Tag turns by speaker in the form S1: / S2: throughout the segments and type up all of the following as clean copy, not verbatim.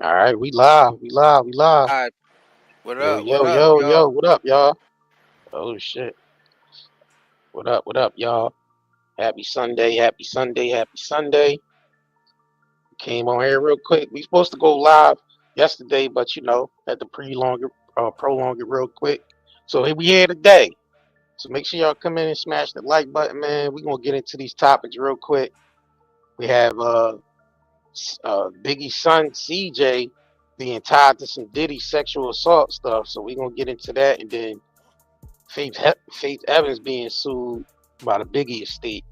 S1: All right, we live, we live, we live.
S2: Hi, what
S1: Yo,
S2: up? What
S1: yo,
S2: up,
S1: yo, yo,
S2: y'all?
S1: what up, y'all? Oh shit. What up, y'all? Happy Sunday, happy Sunday, happy Sunday. Came on here real quick. We supposed to go live yesterday, but had to prolong it real quick. So here we here today. So make sure y'all come in and smash the like button, man. We're gonna get into these topics real quick. We have Biggie's son CJ being tied to some Diddy sexual assault stuff. So we're gonna get into that, and then Faith Evans being sued by the Biggie estate.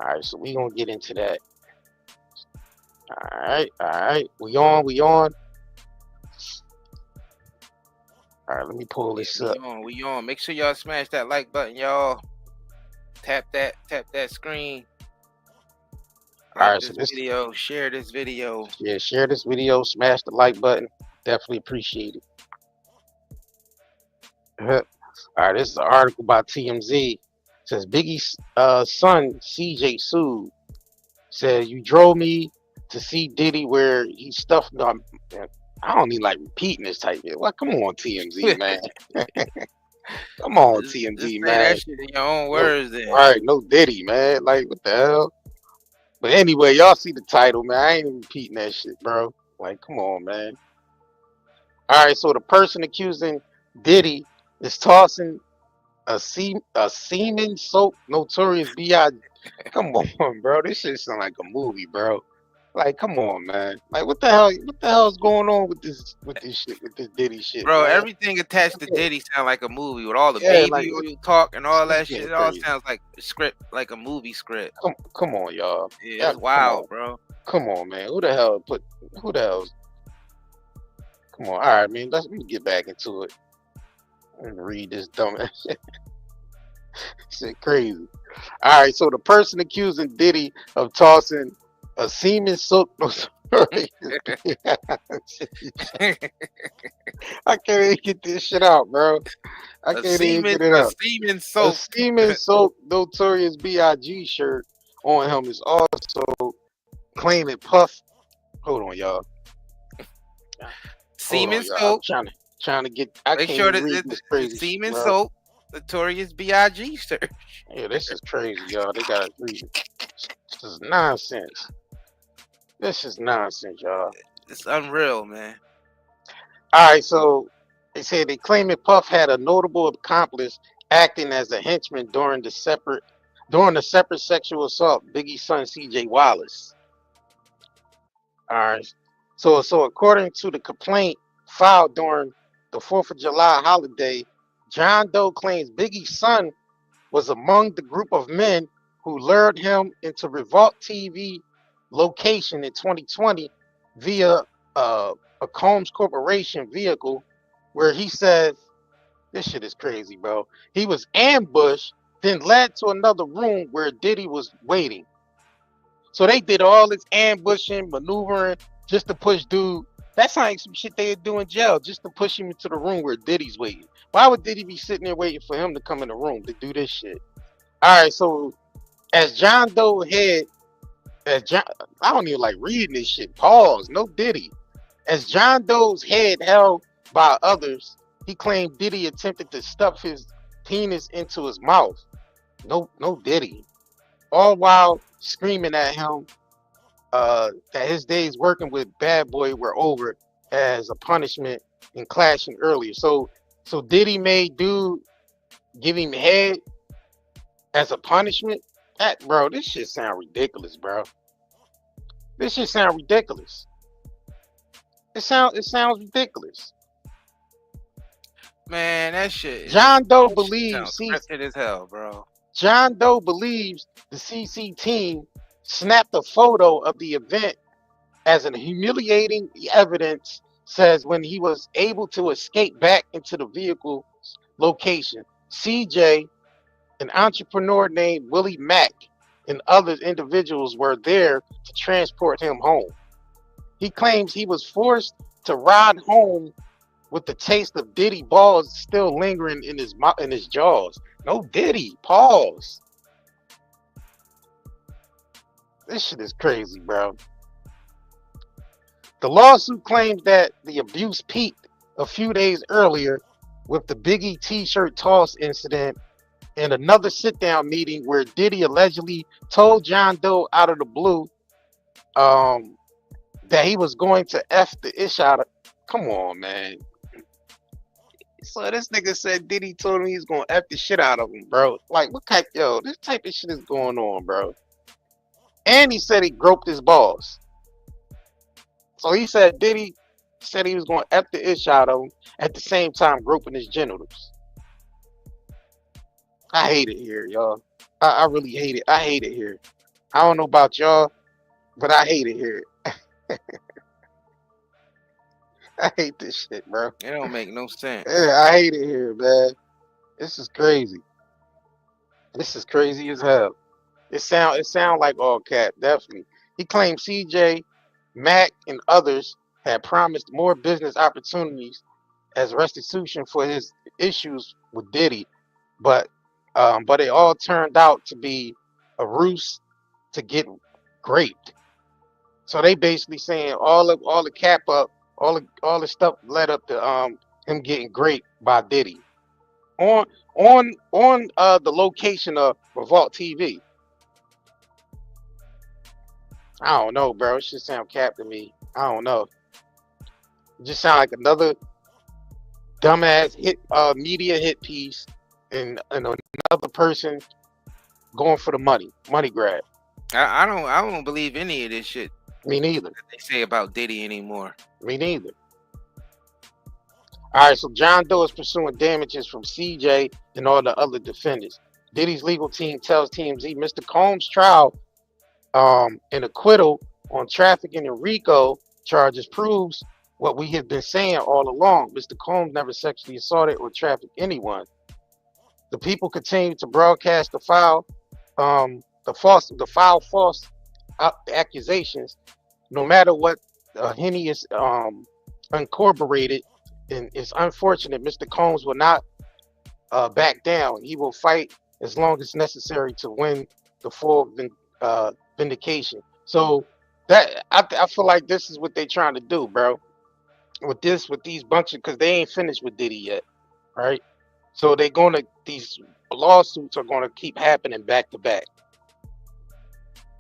S1: All right, so we gonna get into that. All right. We on. All right, let me pull
S2: Yeah,
S1: this
S2: we
S1: up.
S2: on, we on. Make sure y'all smash that like button, y'all. Tap that screen.
S1: All
S2: Like
S1: right, so
S2: this
S1: this,
S2: video, share this video.
S1: yeah, share this video, smash the like button. Definitely appreciate it. All right, this is an article by TMZ. It says Biggie's son CJ sued. Says you drove me to see Diddy where he stuffed. I don't even like repeating this type of. Well, come on, TMZ, man. Come on,
S2: Just
S1: TMZ,
S2: say
S1: man.
S2: that shit in your own
S1: No,
S2: words then.
S1: all right, no Diddy, man. Like, what the hell? But anyway, y'all see the title, man. I ain't even repeating that shit, bro. Like, come on, man. All right, so the person accusing Diddy is tossing a semen soaked notorious B.I. Come on, bro. This shit sound like a movie, bro. Like, come on, man. Like, what the hell? What the hell is going on with this shit, with this Diddy shit,
S2: Bro,
S1: man?
S2: everything attached to Diddy sound like a movie with all the
S1: Yeah, like
S2: baby oil talk and all
S1: it's
S2: that shit.
S1: getting
S2: It all
S1: crazy.
S2: sounds like a script, like a movie script.
S1: Come on, y'all.
S2: Yeah, it's
S1: Come on,
S2: wild, bro.
S1: come on, man. Who the hell? Come on. All right, man. Let me get back into it and read this dumbass shit. Shit crazy. All right, so the person accusing Diddy of tossing a semen soaked. I can't even get this shit out, bro. I can't even get it
S2: a
S1: out.
S2: semen
S1: A
S2: soaked.
S1: semen soaked Notorious B.I.G. shirt on him is also claiming Puff. Hold on, y'all. Hold
S2: Semen
S1: on, y'all. I'm
S2: soaked.
S1: trying to get. I
S2: Make
S1: can't
S2: sure
S1: even
S2: that
S1: read this
S2: it's
S1: crazy shit,
S2: semen
S1: bro.
S2: soaked. Notorious B.I.G. search.
S1: Yeah, this is crazy, y'all. They gotta read it. This is nonsense. This is nonsense, y'all.
S2: It's unreal, man.
S1: All right, so they say they claim that Puff had a notable accomplice acting as a henchman during the separate sexual assault Biggie's son CJ Wallace. All right. So according to the complaint filed during the 4th of July holiday, John Doe claims Biggie's son was among the group of men who lured him into Revolt TV location in 2020 via a Combs Corporation vehicle, where he says, this shit is crazy, bro. He was ambushed, then led to another room where Diddy was waiting. So they did all this ambushing, maneuvering, just to push dude. That sounds like some shit they'd do in jail, just to push him into the room where Diddy's waiting. Why would Diddy be sitting there waiting for him to come in the room to do this shit? All right, so as John Doe head, I don't even like reading this shit. Pause. No Diddy. As John Doe's head held by others, he claimed Diddy attempted to stuff his penis into his mouth. No Diddy. All while screaming at him that his days working with Bad Boy were over as a punishment and clashing earlier. So Diddy made dude give him head as a punishment. Bro, this shit sound ridiculous, bro. This shit sound ridiculous. It sounds ridiculous.
S2: Man, that shit.
S1: John Doe
S2: Sounds scripted as hell, bro.
S1: John Doe believes the CC team snapped a photo of the event as an humiliating evidence. Says when he was able to escape back into the vehicle location, CJ, an entrepreneur named Willie Mack, and other individuals were there to transport him home. He claims he was forced to ride home with the taste of Diddy balls still lingering in his jaws. No Diddy. Pause. This shit is crazy, bro. The lawsuit claims that the abuse peaked a few days earlier with the Biggie t-shirt toss incident and another sit-down meeting where Diddy allegedly told John Doe out of the blue um, that he was going to F the ish out of. Come on, man. So this nigga said Diddy told him he's gonna F the shit out of him, bro. Like, what type, yo, this type of shit is going on, bro. And he said he groped his balls. So he said Diddy said he was gonna F the ish out of him at the same time groping his genitals. I hate it here, y'all. I really hate it. I hate it here. I don't know about y'all, but I hate it here. I hate this shit, bro.
S2: It don't make no sense.
S1: Yeah, I hate it here, man. This is crazy. This is crazy as hell. It sound like all cap, definitely. He claimed CJ, Mac, and others had promised more business opportunities as restitution for his issues with Diddy, but it all turned out to be a ruse to get raped. So they basically saying all the cap up, all the stuff led up to him getting raped by Diddy on the location of Revolt TV. I don't know, bro. It should sound cap to me. I don't know. It just sound like another dumbass hit media hit piece and another person going for the money grab.
S2: I don't believe any of this shit
S1: Me neither.
S2: that they say about Diddy anymore.
S1: Me neither. All right, so John Doe is pursuing damages from CJ and all the other defendants. Diddy's legal team tells TMZ Mr. Combs' trial and acquittal on trafficking and RICO charges proves what we have been saying all along. Mr. Combs never sexually assaulted or trafficked anyone. The people continue to broadcast the false accusations, no matter what heinous uncorroborated, and it's unfortunate. Mr. Combs will not back down. He will fight as long as necessary to win the full vindication. So that I feel like this is what they're trying to do, bro. With these bunch of, because they ain't finished with Diddy yet, right? So these lawsuits are gonna keep happening back to back.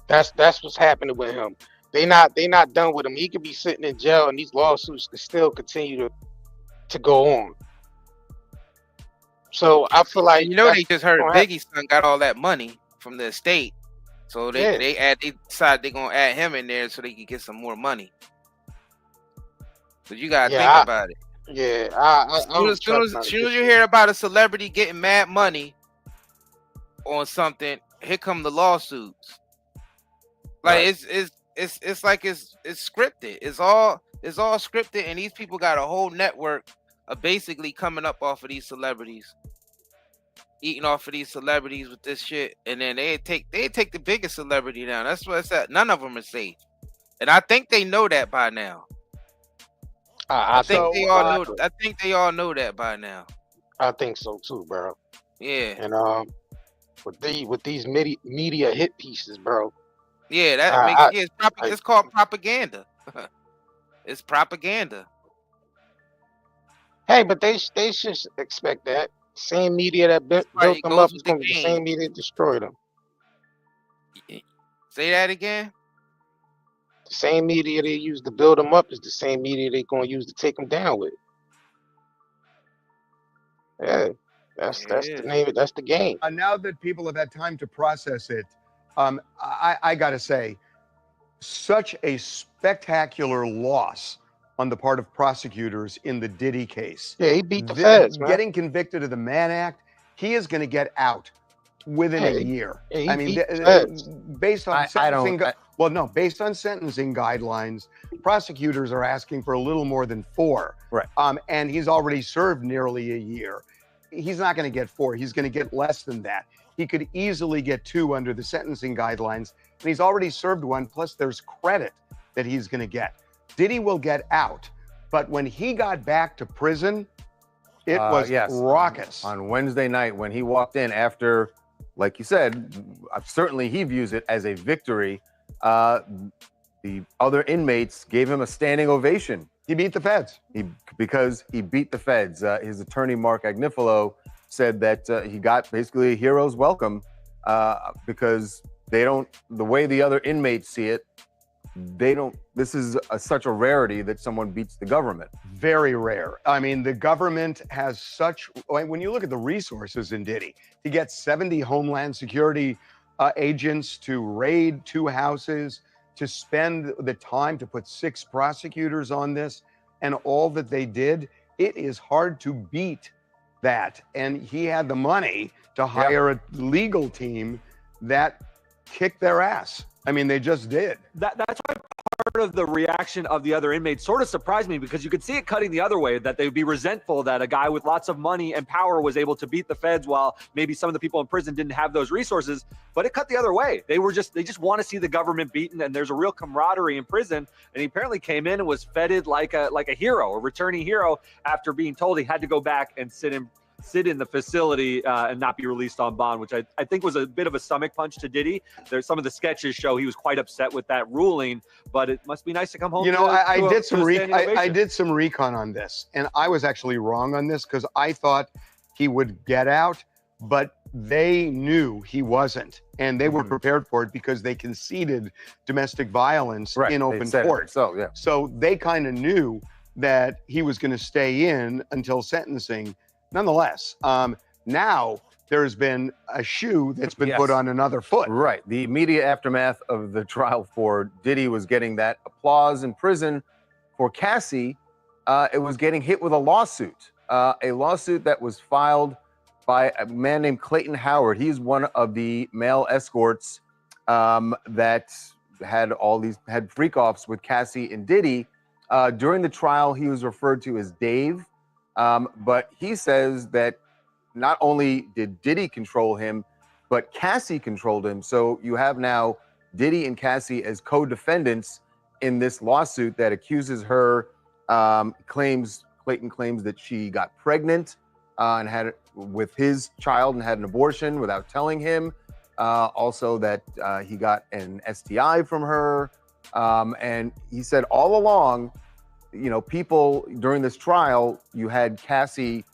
S1: That's what's happening with him. They not done with him. He could be sitting in jail, and these lawsuits could still continue to go on. So I feel like
S2: they just heard Biggie's son got all that money from the estate, so they decided they're gonna add him in there so they can get some more money. But you gotta think about it.
S1: Yeah,
S2: as soon as you hear about a celebrity getting mad money on something, here come the lawsuits. Like right. It's like it's scripted. It's all scripted, and these people got a whole network of basically coming up off of these celebrities, eating off of these celebrities with this shit, and then they take the biggest celebrity down. That's what it's at. None of them are safe, and I think they know that by now. I think they all know that by now.
S1: I think so too, bro.
S2: Yeah.
S1: And with these media hit pieces, bro.
S2: Yeah, that makes it's called propaganda. It's propaganda.
S1: Hey, but they should expect that. Same media that built them up is going to be the same media that destroyed them.
S2: Say that again.
S1: The same media they use to build them up is the same media they're going to use to take them down with. Yeah, that's the name. That's the game.
S3: Now that people have had time to process it, I got to say, such a spectacular loss on the part of prosecutors in the Diddy case.
S1: Yeah, he beat the feds, man.
S3: Getting convicted of the Mann Act, he is going to get out within a year.
S1: Yeah,
S3: I mean, based on based on sentencing guidelines, prosecutors are asking for a little more than 4.
S4: Right.
S3: And he's already served nearly a year. He's not going to get 4. He's going to get less than that. He could easily get 2 under the sentencing guidelines, and he's already served 1. Plus, there's credit that he's going to get. Diddy will get out, but when he got back to prison, it was raucous.
S4: On Wednesday night, when he walked in after, like you said, certainly he views it as a victory. The the other inmates gave him a standing ovation.
S3: He beat the feds.
S4: Because he beat the feds. His attorney, Mark Agnifilo, said that he got basically a hero's welcome because they don't, the way the other inmates see it, they don't, this is such a rarity that someone beats the government.
S3: Very rare. I mean, the government has such, when you look at the resources in Diddy, to get 70 Homeland Security agents to raid 2 houses, to spend the time to put 6 prosecutors on this, and all that they did, it is hard to beat that. And he had the money to hire a legal team that kicked their ass. I mean, they just did.
S5: That's why part of the reaction of the other inmates sort of surprised me, because you could see it cutting the other way, that they would be resentful that a guy with lots of money and power was able to beat the feds while maybe some of the people in prison didn't have those resources. But it cut the other way. They just want to see the government beaten, and there's a real camaraderie in prison. And he apparently came in and was feted like a hero, a returning hero, after being told he had to go back and sit in the facility and not be released on bond, which I think was a bit of a stomach punch to Diddy. There's some of the sketches show he was quite upset with that ruling, but it must be nice to come home.
S3: You know, I did some recon on this, and I was actually wrong on this because I thought he would get out, but they knew he wasn't, and they were prepared for it because they conceded domestic violence in open court. So they kind of knew that he was going to stay in until sentencing. Nonetheless, now there's been a shoe that's been put on another foot.
S4: Right. The immediate aftermath of the trial for Diddy was getting that applause in prison. For Cassie, it was getting hit with a lawsuit that was filed by a man named Clayton Howard. He's one of the male escorts that had freak-offs with Cassie and Diddy. During the trial, he was referred to as Dave. But he says that not only did Diddy control him, but Cassie controlled him. So you have now Diddy and Cassie as co-defendants in this lawsuit that accuses her, Clayton claims that she got pregnant and had it with his child and had an abortion without telling him. Also that he got an STI from her. And he said all along, you know, people during this trial, you had Cassie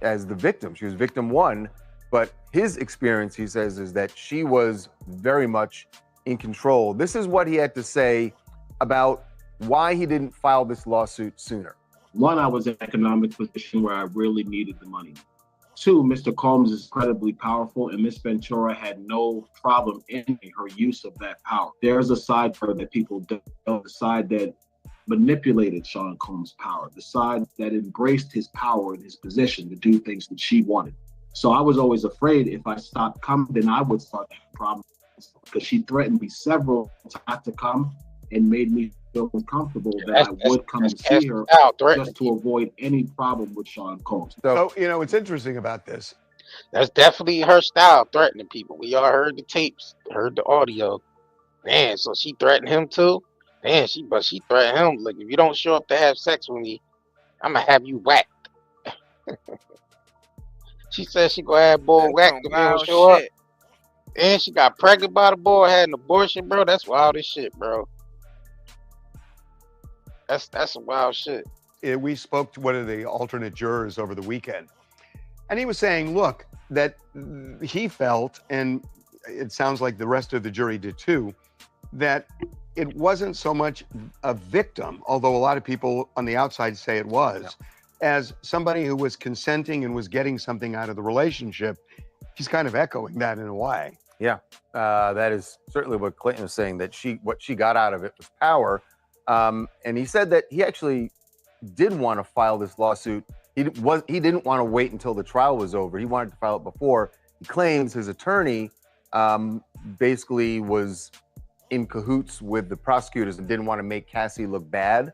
S4: as the victim. She was victim 1, but his experience, he says, is that she was very much in control. This is what he had to say about why he didn't file this lawsuit sooner. 1,
S6: I was in an economic position where I really needed the money. 2, Mr. Combs is incredibly powerful, and Ms. Ventura had no problem in her use of that power. There's a side for her that people don't, the side that manipulated Sean Combs' power, the side that embraced his power and his position to do things that she wanted. So I was always afraid if I stopped coming, then I would start having problems, because she threatened me several times to come and made me feel uncomfortable that I would come and see her just to avoid any problem with Sean Combs.
S3: So, you know, what's interesting about this,
S1: that's definitely her style, threatening people. We all heard the tapes, heard the audio. Man, so she threatened him too? Man, she threatened him. Like, if you don't show up to have sex with me, I'm gonna have you whacked. She said she gonna have boy whacked if you don't show up. And she got pregnant by the boy, had an abortion, bro. That's wild as shit, bro. That's some wild shit.
S3: We spoke to one of the alternate jurors over the weekend, and he was saying, look, that he felt, and it sounds like the rest of the jury did too, that it wasn't so much a victim, although a lot of people on the outside say it was, as somebody who was consenting and was getting something out of the relationship. He's kind of echoing that in a way.
S4: Yeah, that is certainly what Clayton was saying, that what she got out of it was power. And he said that he actually did want to file this lawsuit. He didn't want to wait until the trial was over. He wanted to file it before. He claims his attorney basically was in cahoots with the prosecutors and didn't want to make Cassie look bad.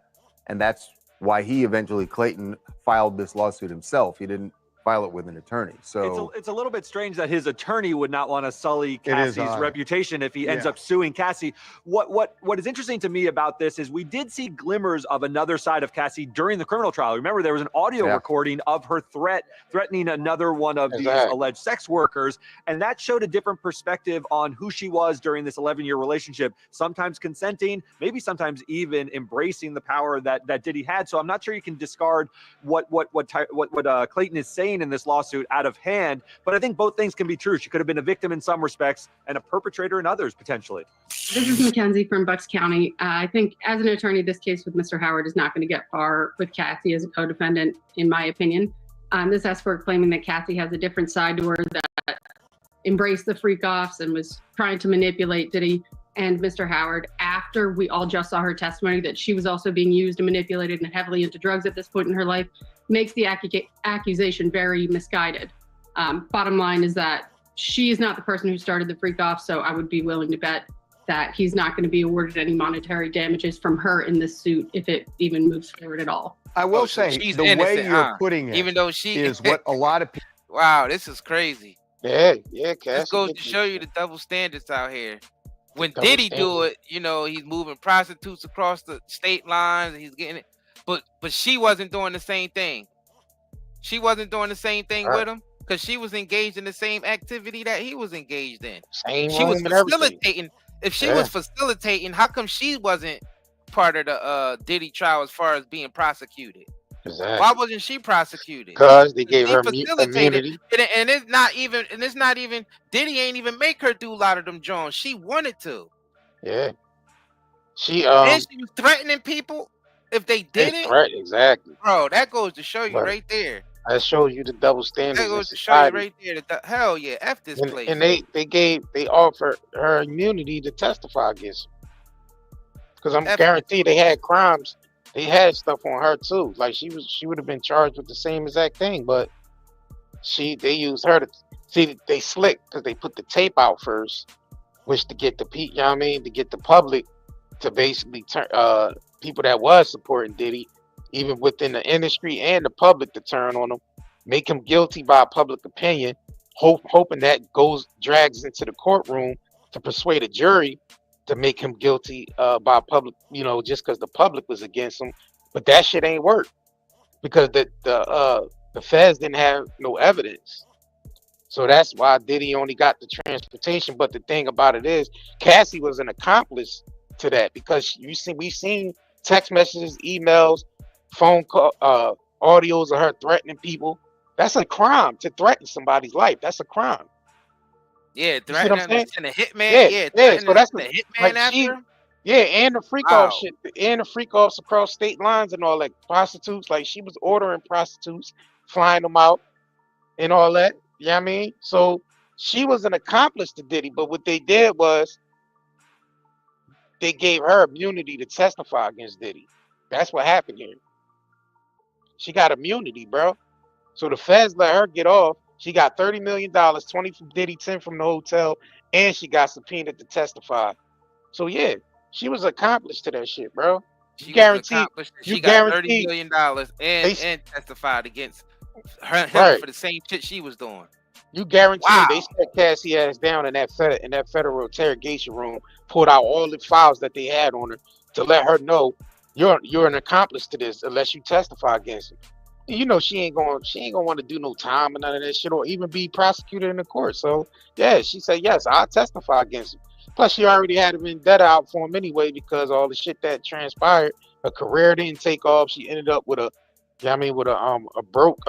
S4: And that's why he eventually, Clayton, filed this lawsuit himself. He didn't file it with an attorney. So
S5: it's a little bit strange that his attorney would not want to sully Cassie's reputation if he ends up suing Cassie. What is interesting to me about this is we did see glimmers of another side of Cassie during the criminal trial. Remember, there was an audio recording of her threatening another one of these alleged sex workers, and that showed a different perspective on who she was during this 11-year relationship, sometimes consenting, maybe sometimes even embracing the power that Diddy had. So I'm not sure you can discard what Clayton is saying in this lawsuit out of hand, but I think both things can be true. She could have been a victim in some respects and a perpetrator in others, potentially.
S7: This is Mackenzie from Bucks County. I think as an attorney, this case with Mr. Howard is not going to get far with Cassie as a co-defendant, in my opinion. This expert claiming that Cassie has a different side to her that embraced the freak-offs and was trying to manipulate Diddy and Mr. Howard after we all just saw her testimony that she was also being used and manipulated and heavily into drugs at this point in her life, makes the accusation very misguided. Bottom line is that she is not the person who started the freak off, so I would be willing to bet that he's not going to be awarded any monetary damages from her in this suit if it even moves forward at all.
S3: I will say, the way you're putting it
S2: even though she
S3: is what a lot of people...
S2: Wow, this is crazy.
S1: Yeah, Cassie.
S2: This goes to show you the double standards out here. When Diddy do it, you know, he's moving prostitutes across the state lines and he's getting it. But she wasn't doing the same thing. She wasn't doing the same thing with him because she was engaged in the same activity that he was engaged in.
S1: She was
S2: facilitating. If she was facilitating, how come she wasn't part of the Diddy trial as far as being prosecuted?
S1: Exactly.
S2: Why wasn't she prosecuted?
S1: Because they gave her immunity.
S2: And it's not even Diddy ain't even make her do a lot of them Jones. She wanted to.
S1: Yeah.
S2: She was threatening people if they did it.
S1: Right, exactly.
S2: Bro, that goes to show you right there.
S1: That shows you the double standards.
S2: That goes to show you right there. Hell yeah, F this place.
S1: And they offered her immunity to testify against him. Because I'm guaranteed they had crimes. They had stuff on her too. Like she would have been charged with the same exact thing, but they used her to see. They slick because they put the tape out first, which to get the to get the public to basically turn people that was supporting Diddy, even within the industry and the public, to turn on him, make him guilty by public opinion, hoping that drags into the courtroom to persuade a jury to make him guilty by public, just because the public was against him. But that shit ain't work because the feds didn't have no evidence. So that's why Diddy only got the transportation. But the thing about it is, Cassie was an accomplice to that because we've seen text messages, emails, phone call, audios of her threatening people. That's a crime to threaten somebody's life. That's a crime.
S2: Yeah, threatening and a hitman.
S1: Yeah. So that's
S2: the hitman after.
S1: And the freak off shit, and the freak offs across state lines and all that. Prostitutes, like she was ordering prostitutes, flying them out, and all that. You know what I mean? So she was an accomplice to Diddy, but what they did was they gave her immunity to testify against Diddy. That's what happened here. She got immunity, bro. So the feds let her get off. She got $30 million, 20 from Diddy, 10 from the hotel, and she got subpoenaed to testify. So yeah, she was accomplished to that shit, bro.
S2: She got $30 million and testified against him for the same shit she was doing.
S1: You guarantee they set Cassie ass down in that federal interrogation room, pulled out all the files that they had on her to let her know you're an accomplice to this unless you testify against him. You know she ain't gonna want to do no time and none of that shit or even be prosecuted in the court. So yeah, she said yes, I'll testify against him. Plus she already had a vendetta out for him anyway because all the shit that transpired. Her career didn't take off. She ended up with a broke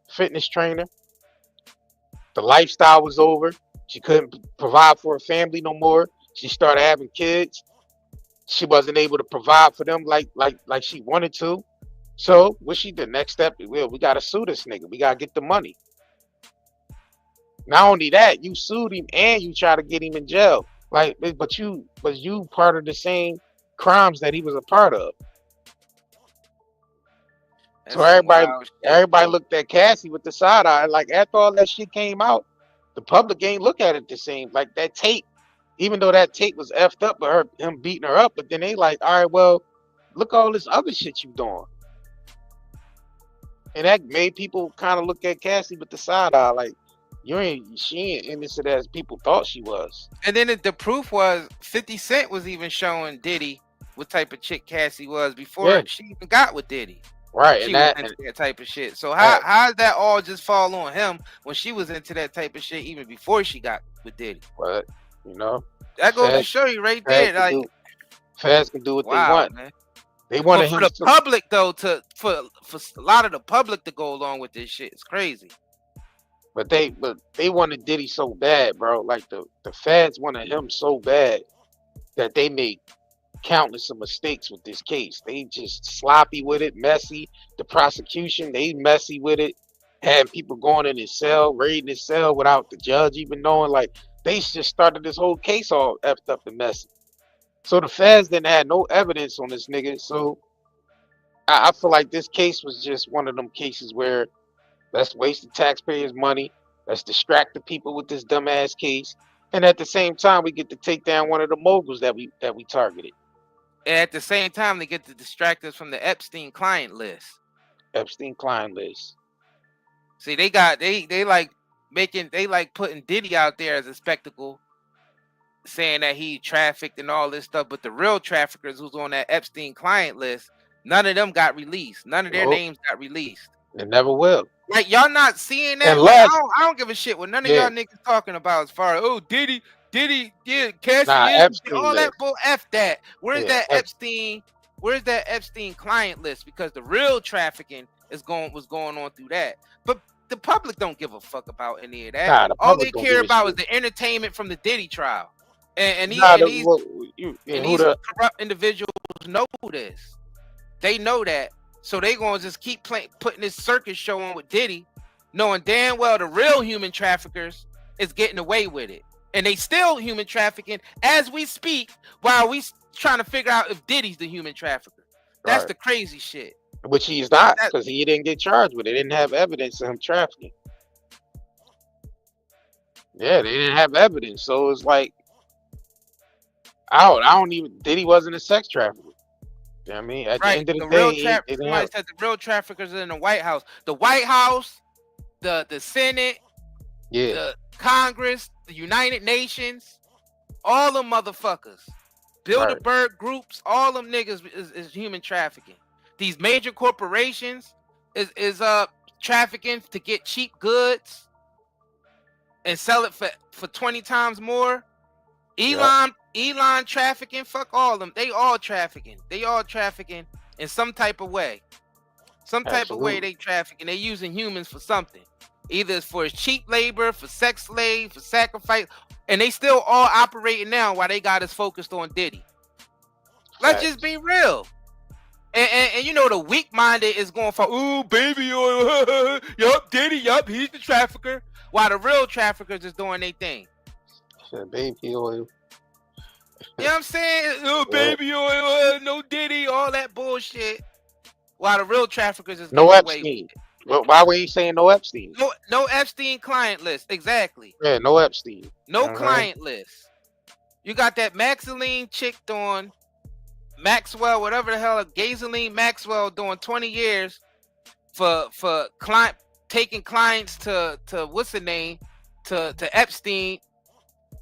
S1: fitness trainer. The lifestyle was over. She couldn't provide for her family no more. She started having kids. She wasn't able to provide for them like she wanted to. So what she did? Next step, we gotta sue this nigga. We gotta get the money. Not only that, you sued him and you try to get him in jail. But you part of the same crimes that he was a part of. So everybody looked at Cassie with the side eye. Like after all that shit came out, the public ain't look at it the same. Like that tape, even though that tape was effed up by him beating her up, but then they like, all right, well, look all this other shit you doing. and that made people kind of look at Cassie with the side eye, like she ain't innocent as people thought she was.
S2: And then the proof was 50 Cent was even showing Diddy what type of chick Cassie was before she even got with Diddy.
S1: Right,
S2: She
S1: and
S2: was into that type of shit. So how did that all just fall on him when she was into that type of shit even before she got with Diddy?
S1: But
S2: that goes to show you right there. Like
S1: Feds can do what they want.
S2: Man.
S1: They want
S2: for the public though, for a lot of the public to go along with this shit. It's crazy.
S1: But they wanted Diddy so bad, bro. Like the feds wanted him so bad that they made countless of mistakes with this case. They just sloppy with it, messy. The prosecution, they messy with it. Had people going in his cell, raiding his cell without the judge even knowing. Like they just started this whole case all effed up and messy. So the feds didn't have no evidence on this nigga. So I feel like this case was just one of them cases where let's waste the taxpayers' money. Let's distract the people with this dumbass case. And at the same time, we get to take down one of the moguls that we targeted.
S2: And at the same time, they get to distract us from the Epstein client list.
S1: Epstein client list.
S2: See, they like putting Diddy out there as a spectacle, saying that he trafficked and all this stuff. But the real traffickers who's on that Epstein client list, none of them got released. None of their names got released.
S1: It never will.
S2: Like y'all not seeing that?
S1: Unless,
S2: I don't give a shit what none of y'all niggas talking about as far as Diddy, yeah, Cassie, all that bull. F that. Where's that Epstein? Where's that Epstein client list? Because the real trafficking was going on through that. But the public don't give a fuck about any of that. All they care about is the entertainment from the Diddy trial. And these corrupt individuals know this. They know that. So they gonna just keep putting this circus show on with Diddy, knowing damn well the real human traffickers is getting away with it. And they still human trafficking as we speak while we trying to figure out if Diddy's the human trafficker. That's the crazy shit.
S1: Which he's not, because he didn't get charged with it. They didn't have evidence of him trafficking. Yeah, they didn't have evidence. So it's like, Diddy wasn't a sex trafficker. You know what I mean? At the end of the day,
S2: somebody said the real traffickers are in the White House. The White House, the Senate, the Congress, the United Nations, all them motherfuckers. Bilderberg groups, all them niggas is human trafficking. These major corporations is trafficking to get cheap goods and sell it for 20 times more. Elon trafficking, fuck all of them. They all trafficking. They all trafficking in some type of way. Some type of way they trafficking. They using humans for something. Either it's for cheap labor, for sex slave, for sacrifice. And they still all operating now while they got us focused on Diddy. Let's just be real. And you know the weak-minded is going for, ooh, baby oil. Yup, Diddy, yup, he's the trafficker. While the real traffickers is doing their thing.
S1: Baby oil.
S2: You know what I'm saying? Oh, baby oil, no Diddy, all that bullshit. While the real traffickers is
S1: no Epstein. Well, why were you saying no Epstein?
S2: No Epstein client list. Exactly.
S1: Yeah, no Epstein.
S2: No client list. You got that Maxine chick doing Maxwell, whatever the hell, Gasoline Maxwell doing 20 years for client taking clients to what's the name to Epstein,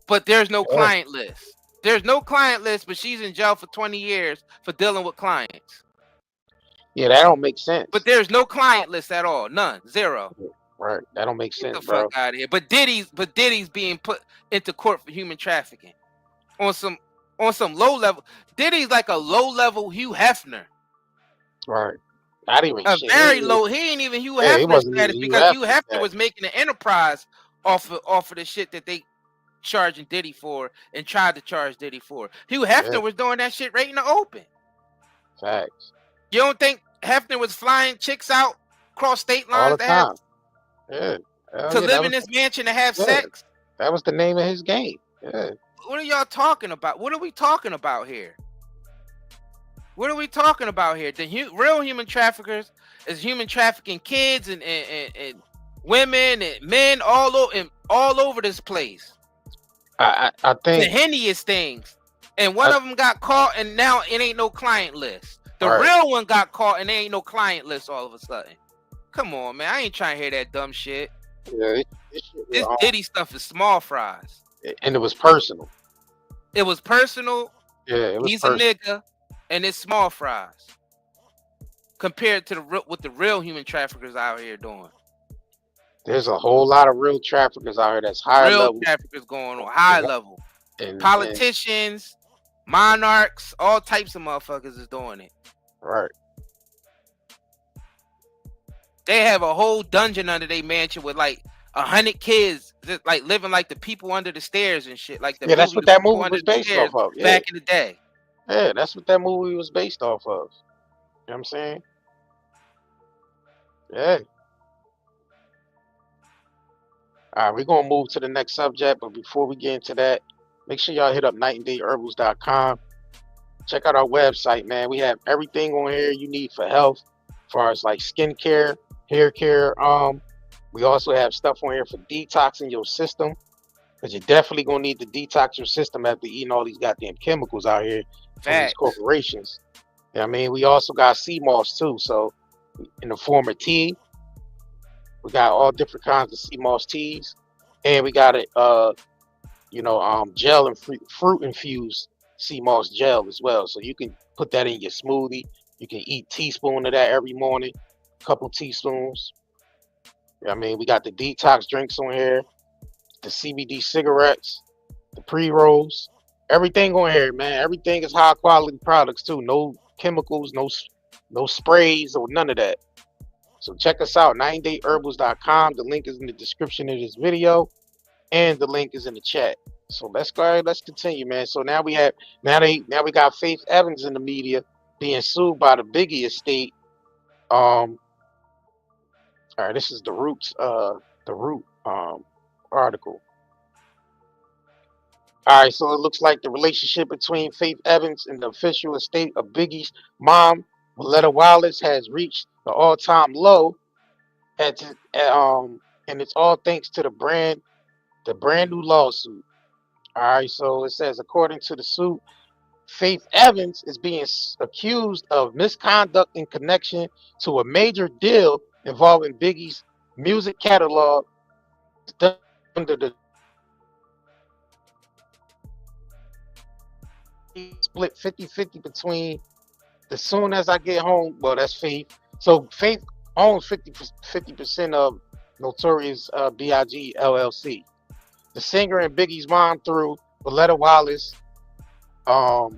S2: but there's no client list. There's no client list, but she's in jail for 20 years for dealing with clients.
S1: Yeah, that don't make sense.
S2: But there's no client list at all. None. Zero.
S1: Right. That don't make sense,
S2: Get the fuck out of here. But Diddy's being put into court for human trafficking. On some low level. Diddy's like a low level Hugh Hefner.
S1: Right. Not even
S2: very low. He ain't even Hugh Hefner status because Hugh Hefner was making an enterprise off of the shit that they charging Diddy for and tried to charge Diddy for. Hugh Hefner was doing that shit right in the open.
S1: Facts.
S2: You don't think Hefner was flying chicks out across state lines
S1: all the time?
S2: To live in this mansion and have sex?
S1: That was the name of his game. Yeah.
S2: What are y'all talking about? What are we talking about here? What are we talking about here? The real human traffickers is human trafficking kids and women and men all over this place.
S1: I think
S2: the henniest things. And one of them got caught and now it ain't no client list. The real one got caught and there ain't no client list all of a sudden. Come on, man. I ain't trying to hear that dumb shit.
S1: Yeah,
S2: This Diddy stuff is small fries.
S1: and it was personal.
S2: It was personal.
S1: Yeah, it was
S2: He's
S1: personal.
S2: a nigga, and it's small fries compared to what the real human traffickers out here doing.
S1: There's a whole lot of real traffickers out here that's high
S2: Real
S1: level.
S2: traffickers going on high level.
S1: And
S2: Politicians, monarchs, all types of motherfuckers is doing it.
S1: Right.
S2: They have a whole dungeon under their mansion with like 100 kids, just like living like the people under the stairs and shit. Like the
S1: that's what that movie was based off of. Yeah.
S2: Back in the day.
S1: Yeah, that's what that movie was based off of. You know what I'm saying? Yeah. All right, we're gonna move to the next subject, but before we get into that, make sure y'all hit up nightandayherbals.com. Check out our website, man. We have everything on here you need for health, as far as like skincare, hair care. We also have stuff on here for detoxing your system, because you're definitely gonna need to detox your system after eating all these goddamn chemicals out here from these corporations. Yeah, I mean, we also got sea moss too. So in the form of tea, we got all different kinds of sea moss teas, and we got it, gel and fruit infused sea moss gel as well. So you can put that in your smoothie. You can eat a teaspoon of that every morning, a couple teaspoons. I mean, we got the detox drinks on here, the CBD cigarettes, the pre-rolls, everything on here, man. Everything is high quality products too. No chemicals, no sprays or none of that. So check us out, 9dayherbals.com. The link is in the description of this video, and the link is in the chat. So let's go ahead, let's continue, man. So now we got Faith Evans in the media being sued by the Biggie estate. All right, this is the Root article. All right, so it looks like the relationship between Faith Evans and the official estate of Biggie's mom, Willetta Wallace, has reached the all-time low, and it's all thanks to the brand new lawsuit. All right, so it says, according to the suit, Faith Evans is being accused of misconduct in connection to a major deal involving Biggie's music catalog under the split 50-50 between the Soon As I Get Home. Well, that's Faith. So Faith owns 50% of Notorious B.I.G. LLC. The singer and Biggie's mom through Willetta Wallace, I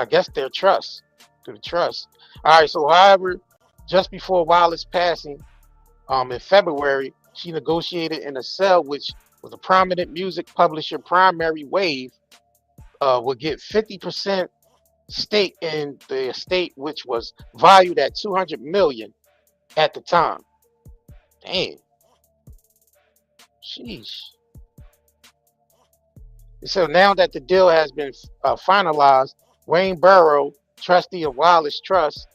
S1: guess their trust, to the trust. All right, so however, just before Wallace passing, in February, she negotiated in a sale which was a prominent music publisher, Primary Wave, would get 50% stake in the estate, which was valued at $200 million at the time. Damn. Sheesh. So now that the deal has been finalized, Wayne Barrow, trustee of Wallace Trust,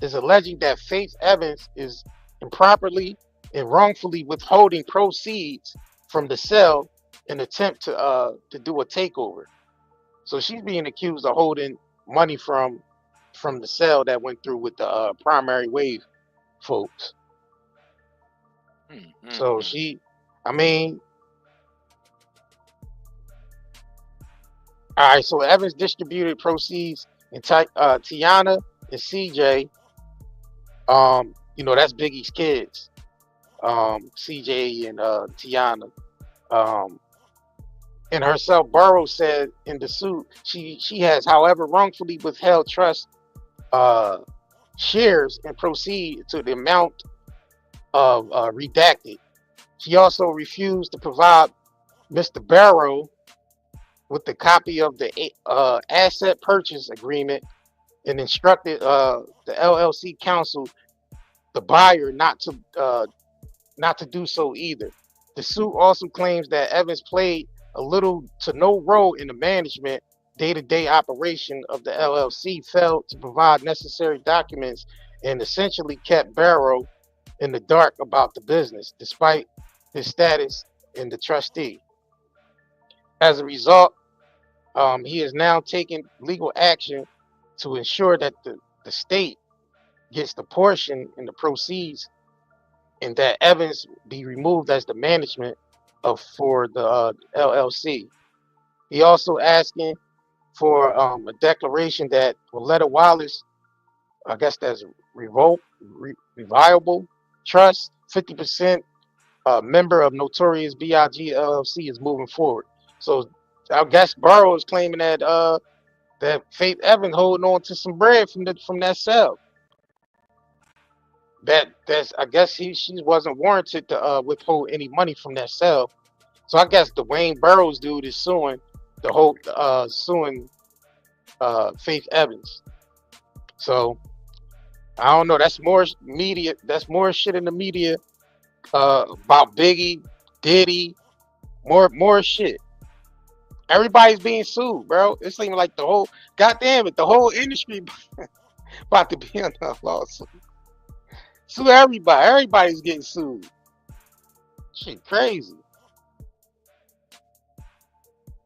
S1: is alleging that Faith Evans is improperly and wrongfully withholding proceeds from the sale in an attempt to do a takeover. So she's being accused of holding money from the sale that went through with the Primary Wave folks. So all right, so Evans distributed proceeds in Tiana and CJ. That's Biggie's kids. CJ and Tiana. And herself, Burrow said in the suit, she has, however, wrongfully withheld trust shares and proceed to the amount of redacted. She also refused to provide Mr. Barrow with the copy of the asset purchase agreement, and instructed the LLC counsel, the buyer, not to do so either. The suit also claims that Evans played a little to no role in the management day-to-day operation of the LLC, failed to provide necessary documents, and essentially kept Barrow in the dark about the business, despite his status in the trustee. As a result, he is now taking legal action to ensure that the state gets the portion and the proceeds and that Evans be removed as the management for the LLC. He also asking for a declaration that Willetta Wallace, I guess that's Reviable Trust, 50% member of Notorious B.I.G. LLC, is moving forward. So I guess Burrow is claiming that that Faith Evans holding on to some bread from that cell. That's I guess she wasn't warranted to withhold any money from that cell. So I guess the Wayne Burrows dude is suing the whole Faith Evans. So I don't know. That's more media. That's more shit in the media about Biggie, Diddy, more shit. Everybody's being sued, bro. It seems like the whole goddamn it, the whole industry about to be on a lawsuit. Sue everybody. Everybody's getting sued. Shit, crazy.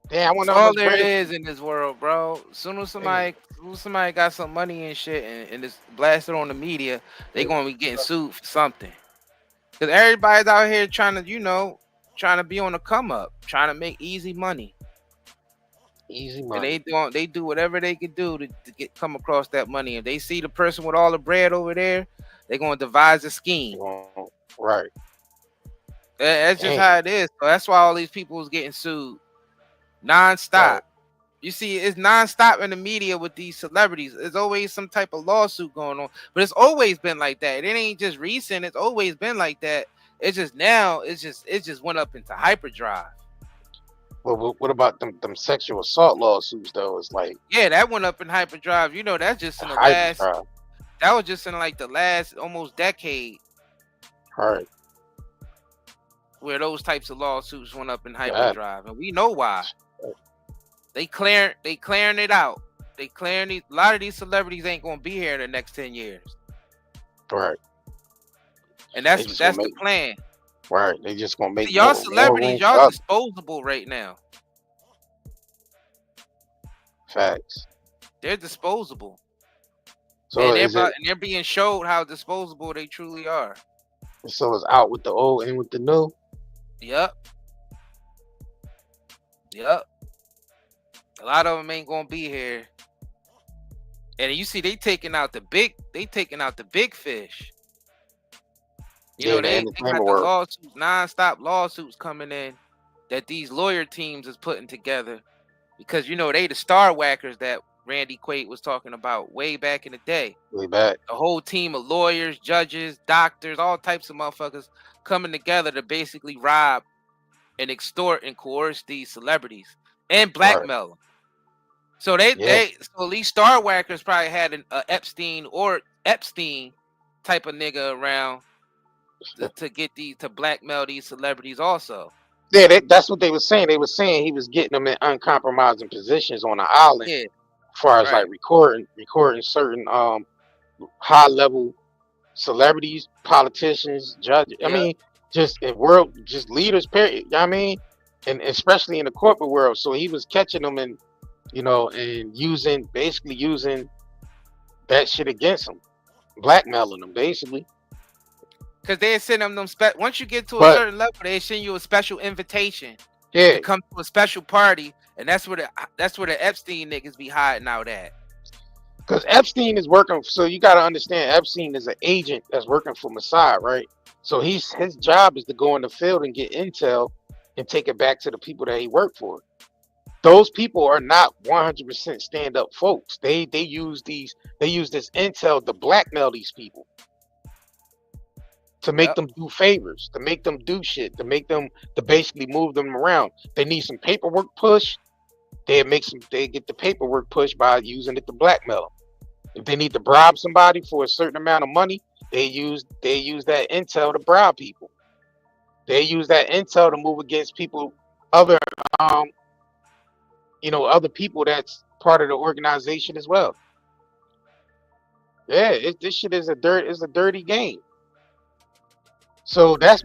S1: Damn, I
S2: That's
S1: wonder how
S2: all
S1: much
S2: there
S1: bread.
S2: is in this world, bro. Soon as somebody got some money and shit and it's blasted on the media, they gonna be getting sued for something. Cause everybody's out here trying to, trying to be on the come up, trying to make easy money.
S1: Easy
S2: And
S1: money.
S2: they do whatever they can do to come across that money. If they see the person with all the bread over there, they gonna devise a scheme.
S1: Right.
S2: That's just
S1: Damn.
S2: how it is. So that's why all these people is getting sued nonstop.
S1: Right.
S2: You see, it's nonstop in the media with these celebrities. There's always some type of lawsuit going on, but it's always been like that. It ain't just recent. It's always been like that. It's just now. It just went up into hyperdrive.
S1: Well, what about them sexual assault lawsuits though? It's like
S2: Yeah, that went up in hyperdrive. That's just in the last.
S1: hyperdrive.
S2: That was just in like the last almost decade
S1: Right.
S2: where those types of lawsuits went up in hyperdrive, and we know why. They clearing it out. A lot of these celebrities ain't gonna be here in the next 10 years.
S1: Right.
S2: And that's the plan.
S1: Right. They just gonna make
S2: Y'all celebrities, y'all disposable right now.
S1: Facts.
S2: They're disposable.
S1: So
S2: and they're being showed how disposable they truly are.
S1: So it's out with the old and with the new.
S2: Yep. A lot of them ain't gonna be here. And you see, they taking out the big fish. They got the lawsuits, nonstop lawsuits coming in that these lawyer teams is putting together because they the star whackers that Randy Quaid was talking about way back in the day.
S1: Way back.
S2: A whole team of lawyers, judges, doctors, all types of motherfuckers coming together to basically rob and extort and coerce these celebrities and blackmail them. So so these star whackers probably had an Epstein type of nigga around to get to blackmail these celebrities also.
S1: Yeah, that's what they were saying. They were saying he was getting them in uncompromising positions on the island, as far as like recording certain high level celebrities, politicians, judges. I mean, just leaders. Period. I mean, and especially in the corporate world. So he was catching them and and using that shit against them, blackmailing them basically.
S2: Because they send them once you get to a certain level, they send you a special invitation to come to a special party, and that's where the Epstein niggas be hiding out at.
S1: Because Epstein is working, so you got to understand, Epstein is an agent that's working for Mossad, right? So his job is to go in the field and get intel and take it back to the people that he worked for. Those people are not 100% stand-up folks. They use this intel to blackmail these people, to make them do favors, to make them do shit, to basically move them around. They need some paperwork push. They get the paperwork pushed by using it to blackmail them. If they need to bribe somebody for a certain amount of money, they use that intel to bribe people. They use that intel to move against people, other people that's part of the organization as well. Yeah, this shit is a dirty game. So that's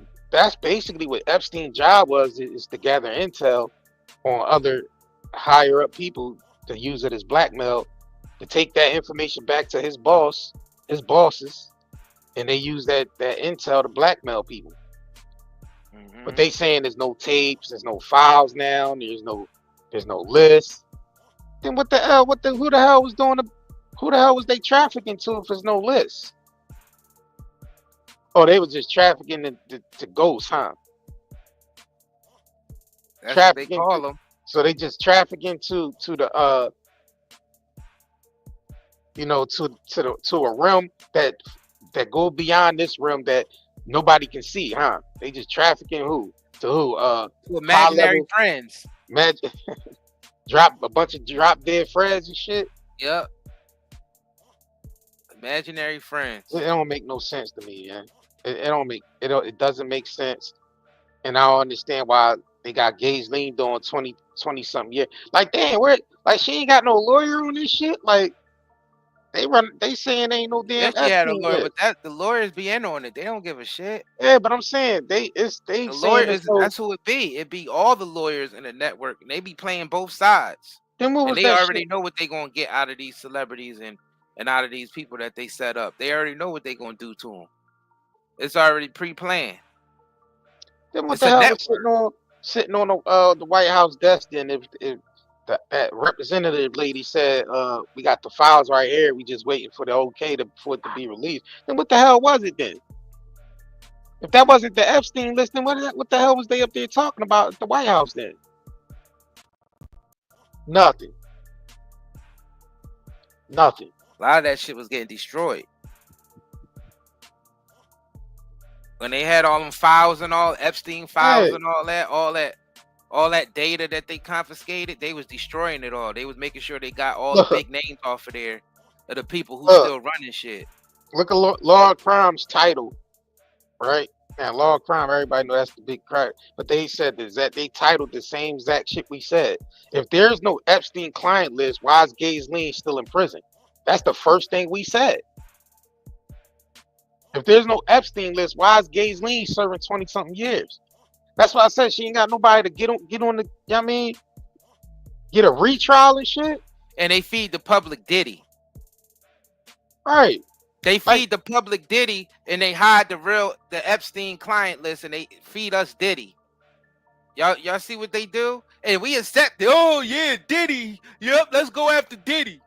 S1: basically what Epstein's job was, is to gather intel on other higher up people to use it as blackmail, to take that information back to his bosses, and they use that intel to blackmail people. But they saying there's no tapes, there's no files now, there's no list. Then what the hell? Who the hell was doing who the hell was they trafficking to if there's no list? Oh, they was just trafficking to ghosts, huh?
S2: That's
S1: Trafficking,
S2: what they call them.
S1: so they just trafficking to the you know, to a realm that go beyond this realm that nobody can see, huh? They just trafficking who? To who?
S2: To imaginary friends.
S1: Drop a bunch of drop dead friends and shit.
S2: Yep. Imaginary friends.
S1: It don't make no sense to me, man. It doesn't make sense, and I don't understand why they got Ghislaine doing 20 something years. Like, damn, like she ain't got no lawyer on this shit. Like they saying ain't no damn.
S2: Yes, she had a lawyer, but the lawyers be in on it. They don't give a shit.
S1: Yeah, but I'm saying the
S2: lawyers. That's who it be. It be all the lawyers in the network, and they be playing both sides.
S1: Then what was
S2: and they
S1: that
S2: already
S1: shit?
S2: know what they gonna get out of these celebrities and out of these people that they set up. They already know what they gonna do to them. It's already pre-planned.
S1: Then what the hell was sitting on the White House desk? Then if that representative lady said, we got the files right here, we just waiting for the okay for it to be released. Then what the hell was it then? If that wasn't the Epstein list, then what the hell was they up there talking about at the White House then? Nothing. Nothing.
S2: A lot of that shit was getting destroyed. When they had all them files and all Epstein files and all that data that they confiscated, they was destroying it all. They was making sure they got all the big names off of there of the people who still running shit.
S1: Look at Law of Crime's title, right? Now, Law of Crime, everybody know that's the big crime. But they said that they titled the same exact shit we said. If there's no Epstein client list, why is Ghislaine still in prison? That's the first thing we said. If there's no Epstein list, why is Ghislaine serving 20-something years? That's why I said she ain't got nobody to get on the, you know what I mean? Get a retrial and shit.
S2: And they feed the public Diddy.
S1: Right.
S2: They feed the public Diddy and they hide the Epstein client list and they feed us Diddy. Y'all see what they do? And we accept it. Oh yeah, Diddy. Yep, let's go after Diddy.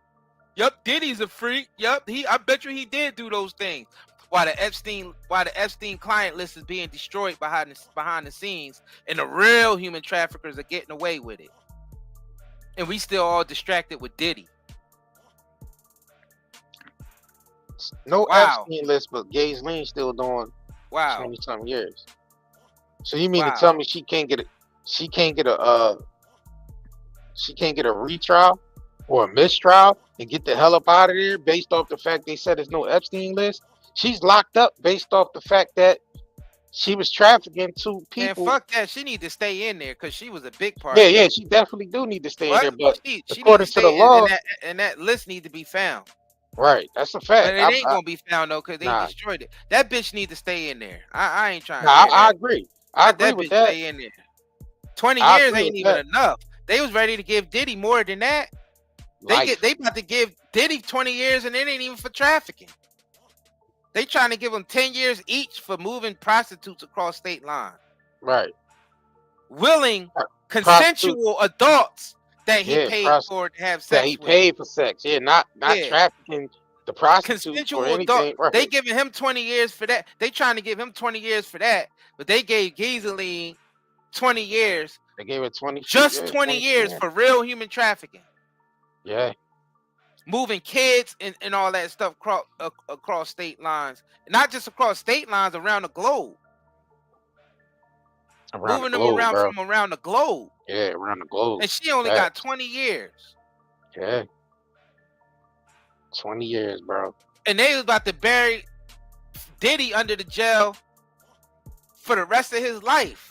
S2: Yep, Diddy's a freak. Yep, I bet you he did do those things. While the Epstein client list is being destroyed behind the scenes, and the real human traffickers are getting away with it, and we still all distracted with Diddy.
S1: No Epstein list, but Ghislaine still doing 20-something years. So you mean to tell me she can't get a retrial or a mistrial and get the hell up out of there based off the fact they said there's no Epstein list? She's locked up based off the fact that she was trafficking to people.
S2: Man, fuck that. She need to stay in there because she was a big part.
S1: Yeah, she definitely do need to stay in there. But according to the law,
S2: and that list need to be found.
S1: Right, that's a fact.
S2: But it ain't gonna be found though because they destroyed it. That bitch need to stay in there. I ain't trying.
S1: I agree. I agree with that.
S2: Stay in there. 20 years ain't even enough. They was ready to give Diddy more than that. They about to give Diddy 20 years and it ain't even for trafficking. They trying to give them 10 years each for moving prostitutes across state lines.
S1: Right.
S2: Willing, consensual adults that he paid for to have sex
S1: that he paid for sex. Yeah, not trafficking the prostitutes
S2: consensual
S1: or anything. Right.
S2: They giving him 20 years for that. They trying to give him 20 years for that, but they gave Ghislaine 20 years.
S1: They gave it 20.
S2: Just 20 years for real human trafficking.
S1: Yeah.
S2: Moving kids and all that stuff across state lines. Not just across state lines, around the globe. Moving them around from around the globe.
S1: Yeah, around the globe.
S2: And she only got 20 years.
S1: Yeah. 20 years, bro.
S2: And they was about to bury Diddy under the jail for the rest of his life.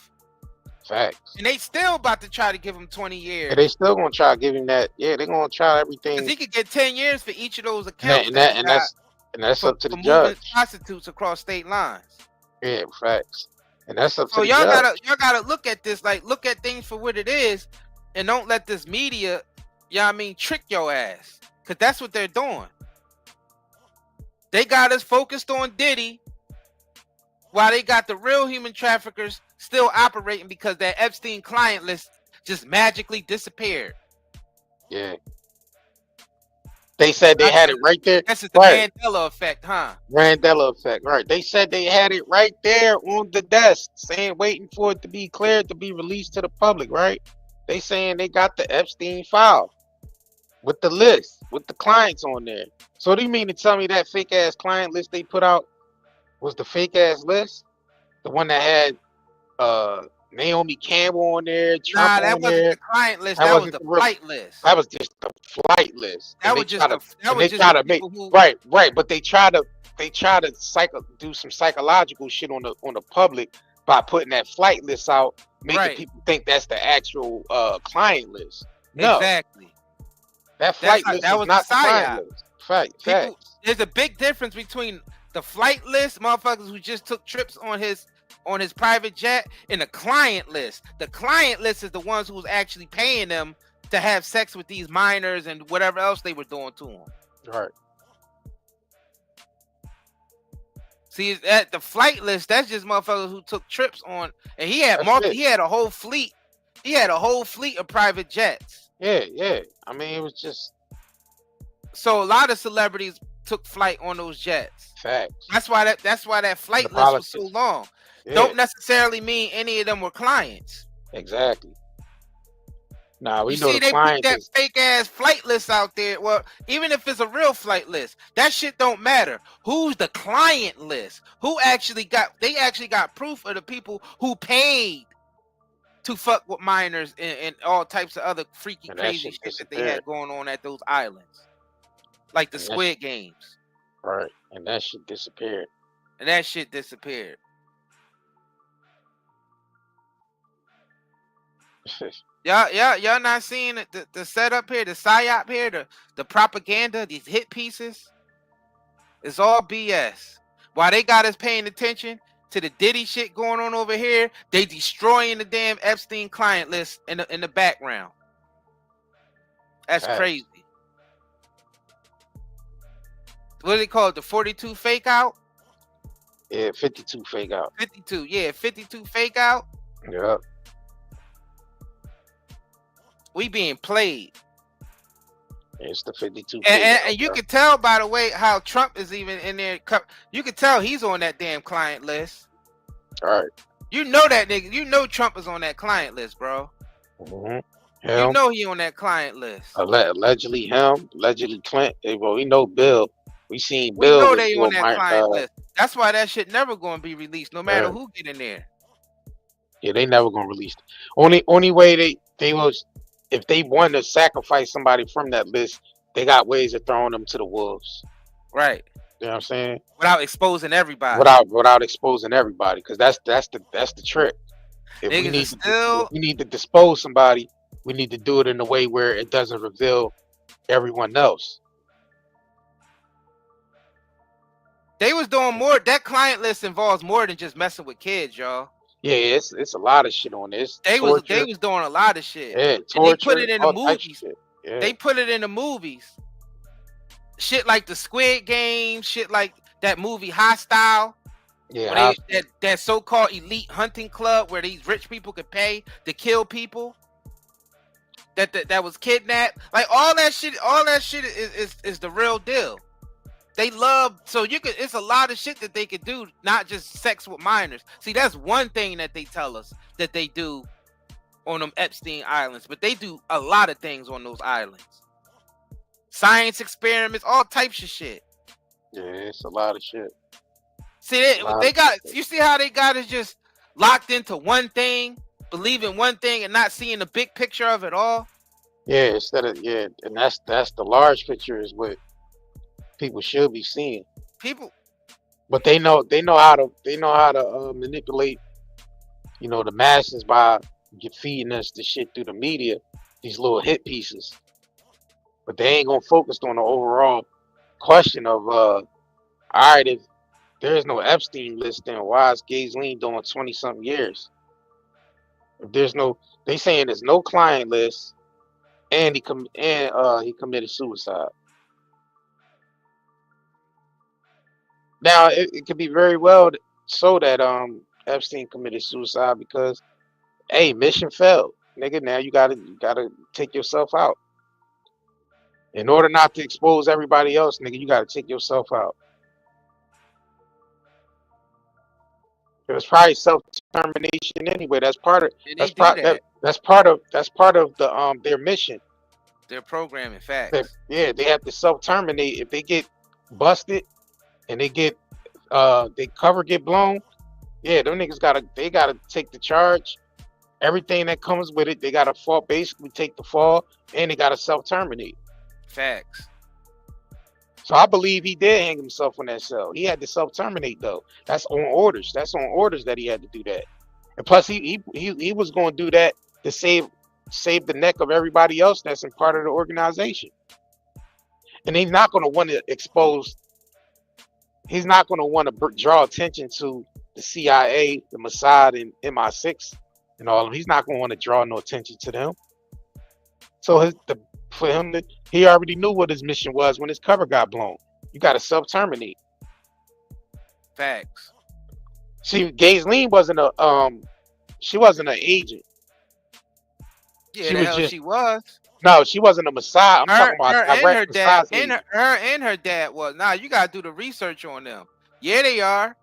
S1: Facts.
S2: And they still about to try to give him 20 years.
S1: Yeah, they still gonna try to give him that. Yeah, they're gonna try everything.
S2: Because he could get 10 years for each of those accounts.
S1: And that's up to the judge.
S2: Prostitutes across state lines.
S1: Yeah, facts. And that's up to the
S2: judge.
S1: So
S2: y'all gotta look at this, like look at things for what it is, and don't let this media, trick your ass. Cause that's what they're doing. They got us focused on Diddy while they got the real human traffickers still operating because that Epstein client list just magically disappeared.
S1: Yeah. They said they had it right there.
S2: That's just the
S1: Right.
S2: Mandela effect, huh?
S1: Mandela effect, right. They said they had it right there on the desk, saying waiting for it to be cleared to be released to the public, right? They saying they got the Epstein file with the list, with the clients on there. So do you mean to tell me that fake ass client list they put out was the fake ass list? The one that had Naomi Campbell on there, Trump
S2: Nah, that
S1: on
S2: wasn't
S1: there.
S2: the client list.
S1: That
S2: That was
S1: wasn't
S2: the
S1: the real.
S2: flight list.
S1: That was just the flight list.
S2: That
S1: And
S2: was
S1: they
S2: just
S1: try to
S2: that
S1: and
S2: was
S1: they
S2: just
S1: try
S2: the
S1: to make
S2: people who
S1: right, but they try to do some psychological shit on the public by putting that flight list out, making
S2: right.
S1: people think that's the actual client list. No,
S2: Exactly.
S1: that flight list
S2: That
S1: is
S2: was
S1: not
S2: the
S1: the client
S2: psyop.
S1: list.
S2: People,
S1: Facts.
S2: there's a big difference between the flight list, motherfuckers who just took trips on his private jet, and the client list. The client list is the ones who's actually paying them to have sex with these minors and whatever else they were doing to them.
S1: Right.
S2: See, at the flight list, that's just motherfuckers who took trips on, and he had
S1: That's it.
S2: he had a whole fleet. He had a whole fleet of private jets.
S1: Yeah. I mean, it was just
S2: So a lot of celebrities took flight on those jets.
S1: facts.
S2: That's why that flight
S1: The
S2: list was so
S1: politics.
S2: long.
S1: Yeah,
S2: Don't necessarily mean any of them were clients.
S1: exactly. Nah, we
S2: You
S1: know
S2: see,
S1: the
S2: they put
S1: client
S2: that
S1: is
S2: fake ass flight list out there. Well, even if it's a real flight list, that shit don't matter. Who's the client list? They actually got proof of the people who paid to fuck with minors and all types of other freaky,
S1: and that
S2: crazy
S1: shit
S2: shit that they
S1: disappeared.
S2: had going on at those islands. Like the
S1: And
S2: Squid Games.
S1: Right. And that shit disappeared.
S2: And that shit disappeared. Y'all not seeing the setup here, the psyop here, the propaganda, these hit pieces. It's all BS. While they got us paying attention to the Diddy shit going on over here, they destroying the damn Epstein client list in the background. That's
S1: Facts.
S2: crazy. What do they call it? The 42 fake out?
S1: Yeah, 52 fake out.
S2: 52. Yeah, 52 fake out.
S1: Yep.
S2: We being played.
S1: It's the 52 fake out.
S2: And you
S1: bro.
S2: can tell by the way how Trump is even in there. You can tell he's on that damn client list.
S1: All right.
S2: You know that nigga. You know Trump is on that client list, bro.
S1: Mm-hmm.
S2: You know he on that client list.
S1: Allegedly him, allegedly Clinton. Well, we know Bill. We seen
S2: We
S1: Bill.
S2: know
S1: with
S2: they on that
S1: my,
S2: client list. That's why that shit never going to be released, no matter who get in there.
S1: Yeah, they never gonna release it. Only way they was if they want to sacrifice somebody from that list, they got ways of throwing them to the wolves.
S2: Right.
S1: You know what I'm saying?
S2: Without exposing everybody.
S1: Without exposing everybody, because that's the trick. If we need to dispose somebody, we need to do it in a way where it doesn't reveal everyone else.
S2: They was doing more. That client list involves more than just messing with kids, y'all.
S1: Yeah, it's a lot of shit on this.
S2: They was doing a lot of shit.
S1: Yeah, torture,
S2: and they put it in the movies.
S1: Yeah.
S2: They put it in the movies. Shit like the Squid Game, shit like that movie Hostile.
S1: Yeah,
S2: that so-called elite hunting club where these rich people could pay to kill people. That was kidnapped. Like all that shit is the real deal. They love, so it's a lot of shit that they could do, not just sex with minors. See, that's one thing that they tell us that they do on them Epstein Islands, but they do a lot of things on those islands. Science experiments, all types of shit.
S1: Yeah, it's a lot of shit.
S2: See, you see how they got us just locked into one thing, believing one thing and not seeing the big picture of it all?
S1: Yeah, and that's the large picture is what people should be seeing. But they know how to manipulate, the masses by feeding us the shit through the media, these little hit pieces. But they ain't gonna focus on the overall question of all right, if there's no Epstein list, then why is Ghislaine doing 20-something years? If they saying there's no client list, and he committed suicide. Now it could be very well so that Epstein committed suicide because hey, mission failed, nigga. Now you gotta take yourself out. In order not to expose everybody else, nigga, you gotta take yourself out. It was probably self-termination anyway. That's part of
S2: And they
S1: that's
S2: do
S1: part
S2: that.
S1: that's part of the their mission.
S2: Their programming facts.
S1: Yeah, they have to self-terminate if they get busted and they get they cover get blown. Yeah, them niggas gotta take the charge. Everything that comes with it, they gotta fall, basically take the fall, and they gotta self-terminate.
S2: Facts.
S1: So I believe he did hang himself in that cell. He had to self-terminate though. That's on orders. That's on orders that he had to do that. And plus he was going to do that to save the neck of everybody else that's in part of the organization. And he's not going to want to expose. He's not going to want to draw attention to the CIA, the Mossad, and MI6 and all of them. He's not going to want to draw no attention to them. So he already knew what his mission was when his cover got blown. You got to self-terminate.
S2: Facts.
S1: See, Ghislaine wasn't she wasn't an agent.
S2: Yeah, she was.
S1: No, she wasn't a Mossad. I'm talking about
S2: her and her dad.
S1: And
S2: her and her dad was. Nah, you gotta do the research on them. Yeah, they are.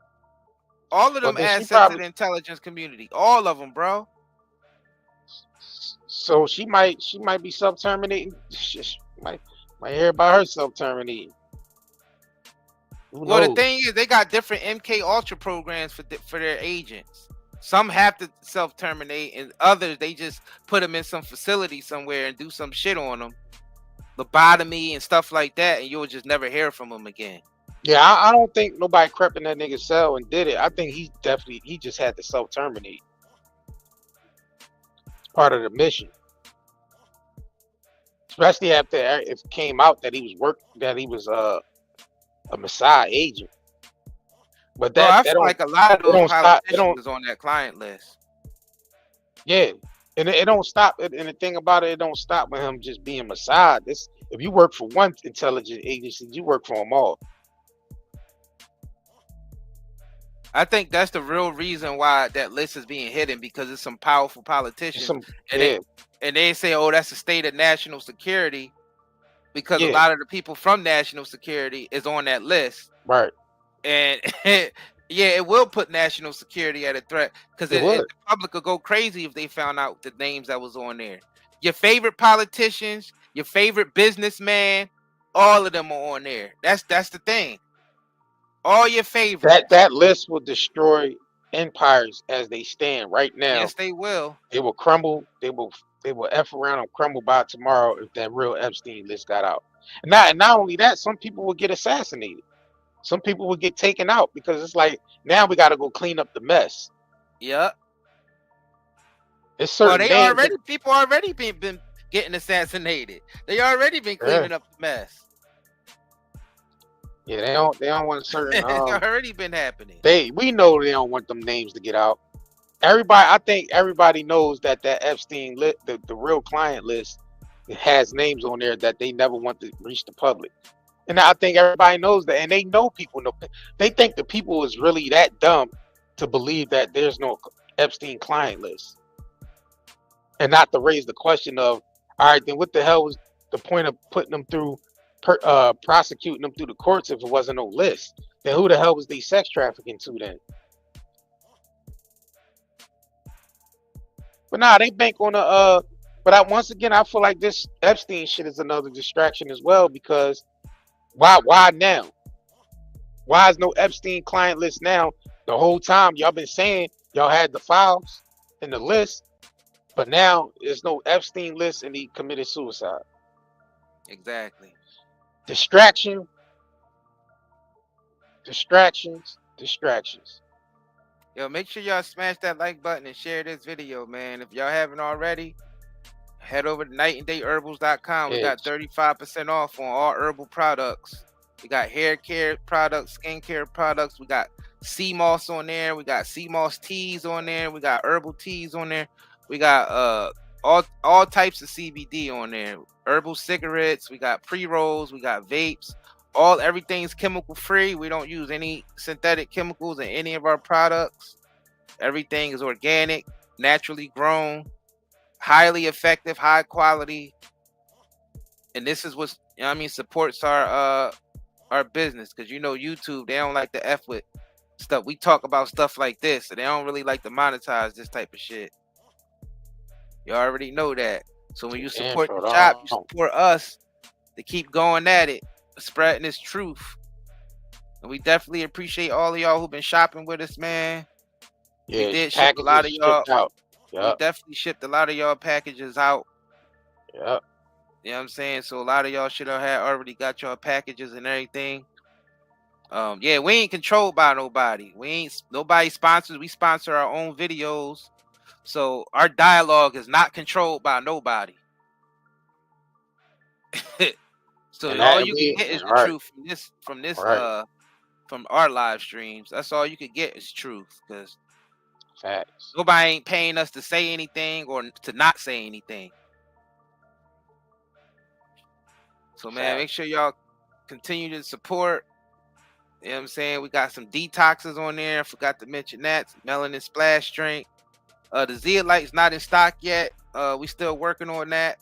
S2: All of them assets of the intelligence community. All of them, bro.
S1: So she might be self-terminating. She might hear about her self-terminating.
S2: Well, the thing is, they got different MK Ultra programs for their agents. Some have to self-terminate, and others they just put them in some facility somewhere and do some shit on them, lobotomy and stuff like that, and you'll just never hear from them again.
S1: Yeah, I don't think nobody crept in that nigga's cell and did it. I think he just had to self-terminate. It's part of the mission. Especially after it came out that he was a Mossad agent. But
S2: I feel like a lot of those politicians is on that client list.
S1: Yeah, and it don't stop. And the thing about it don't stop with him just being Mossad. If you work for one intelligence agency, you work for them all.
S2: I think that's the real reason why that list is being hidden, because it's some powerful politicians. And they say, oh, that's the state of national security, because a lot of the people from national security is on that list.
S1: Right.
S2: And yeah, it will put national security at a threat, because the public will go crazy if they found out the names that was on there. Your favorite politicians, your favorite businessman, all of them are on there. That's the thing. All your favorites.
S1: That list will destroy empires as they stand right now.
S2: Yes, they will.
S1: They will crumble. They will F around and crumble by tomorrow if that real Epstein list got out. And not only that, some people will get assassinated. Some people will get taken out, because it's like, now we got to go clean up the mess.
S2: Yep.
S1: It's certain
S2: people already been getting assassinated. They already been cleaning up the mess.
S1: Yeah, they don't want certain.
S2: It's already been happening.
S1: We know they don't want them names to get out. I think everybody knows that Epstein list, the real client list, has names on there that they never want to reach the public. And I think everybody knows that, and they know people know. They think the people is really that dumb to believe that there's no Epstein client list, and not to raise the question of, all right, then what the hell was the point of putting them through, prosecuting them through the courts if it wasn't no list? Then who the hell was they sex trafficking to then? But nah, they bank on but once again, I feel like this Epstein shit is another distraction as well, because why now? Why is no Epstein client list now? The whole time y'all been saying y'all had the files and the list, but now there's no Epstein list and he committed suicide.
S2: Exactly.
S1: Distractions.
S2: Yo, make sure y'all smash that like button and share this video, man. If y'all haven't already, head over to nightandayherbals.com. We got 35% off on all herbal products. We got hair care products, skin care products. We got sea moss on there. We got sea moss teas on there. We got herbal teas on there. We got all types of CBD on there. Herbal cigarettes. We got pre-rolls. We got vapes. everything's chemical free. We don't use any synthetic chemicals in any of our products. Everything is organic, naturally grown, highly effective, high quality. And this is what's, you know what I mean, supports our business, because YouTube, they don't like to F with stuff. We talk about stuff like this, and they don't really like to monetize this type of shit. You already know that. So when you support the shop, you support us to keep going at it, spreading this truth. And we definitely appreciate all of y'all who've been shopping with us, man.
S1: Yeah,
S2: we did ship a lot of y'all
S1: out.
S2: We definitely shipped a lot of y'all packages out.
S1: Yep.
S2: You know what I'm saying? So a lot of y'all should have already got y'all packages and everything. Yeah, we ain't controlled by nobody. Nobody sponsors. We sponsor our own videos. So our dialogue is not controlled by nobody. So
S1: And
S2: all you can get is the truth from our live streams. That's all you can get is truth, because
S1: facts.
S2: Nobody ain't paying us to say anything or to not say anything. So man, make sure y'all continue to support. You know what I'm saying? We got some detoxes on there. I forgot to mention that. Melanin splash drink. The zeolite's not in stock yet. We still working on that.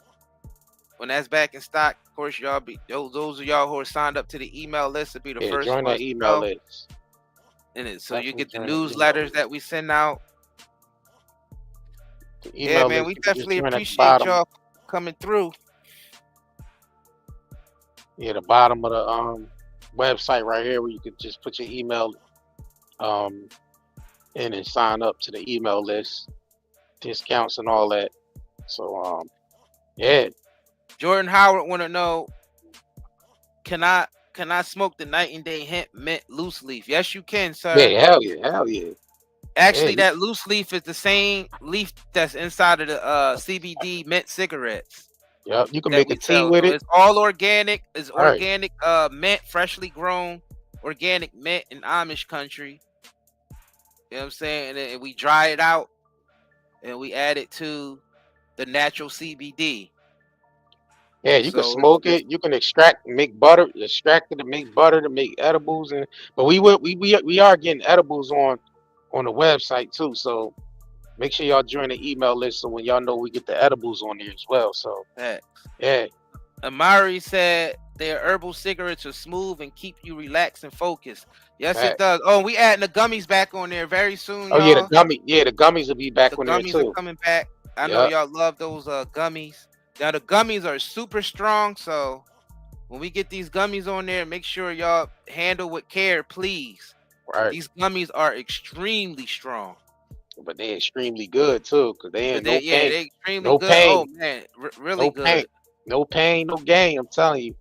S2: When that's back in stock, of course, y'all be those of y'all who are signed up to the email list will be the first
S1: join
S2: ones
S1: that email list.
S2: In it, so you get the newsletters that we send out.
S1: Yeah,
S2: man, we definitely appreciate y'all coming through.
S1: Yeah, the bottom of the website right here, where you could just put your email in and sign up to the email list, discounts and all that. So yeah.
S2: Jordan Howard want to know, can I smoke the night and day hemp mint loose leaf? Yes, you can, sir.
S1: Yeah, hell yeah.
S2: Actually, that loose leaf is the same leaf that's inside of the CBD mint cigarettes.
S1: Yep, you can make a tea with it.
S2: It's all organic. It's organic mint, freshly grown, organic mint in Amish country. You know what I'm saying? And we dry it out, and we add it to the natural CBD.
S1: Yeah, you can smoke it. You can extract, make butter, extract it to make butter, to make edibles, but we are getting edibles on the website too. So make sure y'all join the email list, so when y'all know we get the edibles on there as well. So yeah.
S2: Amari said their herbal cigarettes are smooth and keep you relaxed and focused. Yes, it does. Oh, we adding the gummies back on there very soon.
S1: Oh yeah, the gummies will be back on there too.
S2: The gummies are coming back. I know y'all love those gummies. Now the gummies are super strong, so when we get these gummies on there, make sure y'all handle with care, please.
S1: Right.
S2: These gummies are extremely strong.
S1: But they're extremely good too, because they ain't no pain.
S2: Yeah, they're extremely
S1: no
S2: good.
S1: Pain.
S2: Oh man, really good.
S1: No pain, no gain. I'm telling you,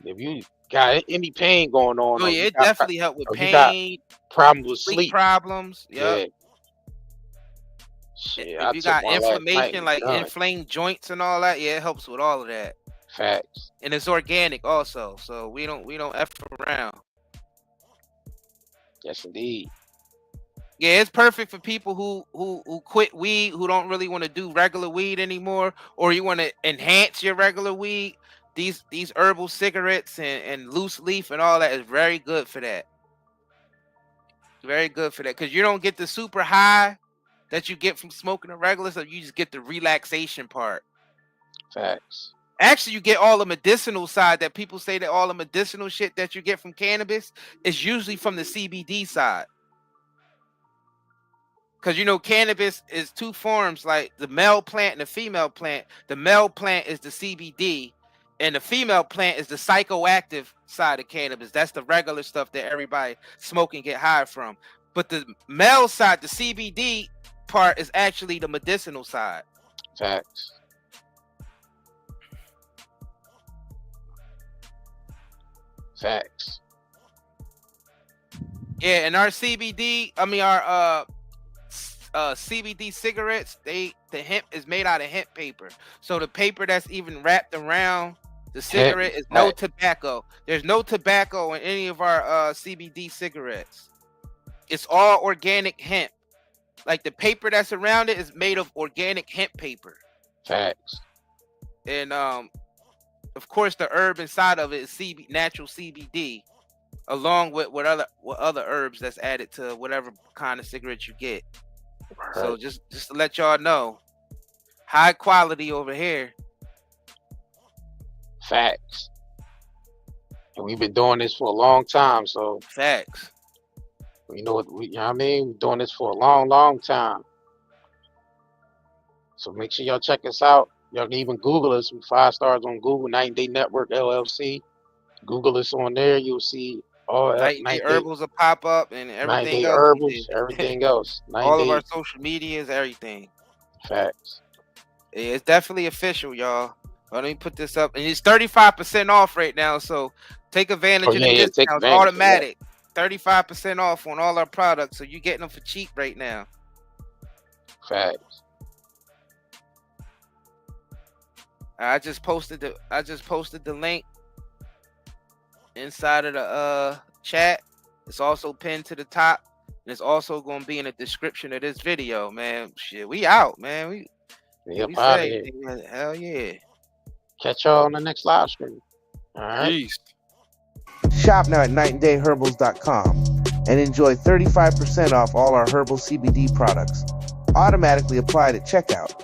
S1: if you got any pain going on,
S2: oh yeah, it definitely help with pain.
S1: You got problems with sleep
S2: problems.
S1: Yeah.
S2: Shit, if you got inflammation, like inflamed joints and all that, yeah, it helps with all of that.
S1: Facts.
S2: And it's organic also, so we don't F around.
S1: Yes, indeed.
S2: Yeah, it's perfect for people who quit weed, who don't really want to do regular weed anymore, or you want to enhance your regular weed. These herbal cigarettes and loose leaf and all that is very good for that. Very good for that, because you don't get the super high that you get from smoking a regular stuff. You just get the relaxation part.
S1: Facts.
S2: Actually, you get all the medicinal side that people say that all the medicinal shit that you get from cannabis is usually from the CBD side. Because, cannabis is two forms, like the male plant and the female plant. The male plant is the CBD, and the female plant is the psychoactive side of cannabis. That's the regular stuff that everybody smoke and get high from. But the male side, the CBD part, is actually the medicinal side.
S1: Facts. Facts.
S2: Yeah, and our CBD, our CBD cigarettes, the hemp is made out of hemp paper. So the paper that's even wrapped around the cigarette is no tobacco. There's no tobacco in any of our CBD cigarettes. It's all organic hemp. Like the paper that's around it is made of organic hemp paper.
S1: Facts.
S2: And of course, the herb inside of it is natural CBD, along with what other herbs that's added to whatever kind of cigarette you get.
S1: Right.
S2: So just to let y'all know, high quality over here.
S1: Facts. And we've been doing this for a long time, so
S2: Facts.
S1: you know what I mean? We're doing this for a long, long time. So make sure y'all check us out. Y'all can even Google us. We're 5 stars on Google, 90 Day Network LLC. Google us on there. You'll see all
S2: 90 Day Herbals will pop up and
S1: 90
S2: everything
S1: Day
S2: else.
S1: Herbals, everything else. 90
S2: All of
S1: Day
S2: our social medias, everything.
S1: Facts.
S2: It's definitely official, y'all. Let me put this up. And it's 35% off right now. So take advantage of the discounts.
S1: Take advantage,
S2: automatic. 35% off on all our products. So you're getting them for cheap right now.
S1: Facts.
S2: I just posted the link inside of the chat. It's also pinned to the top. And it's also going to be in the description of this video, man. Shit, we out, man. We
S1: out of here.
S2: Hell yeah.
S1: Catch y'all on the next live stream. All right.
S2: Peace.
S8: Shop now at nightandayherbals.com and enjoy 35% off all our herbal CBD products. Automatically applied at checkout.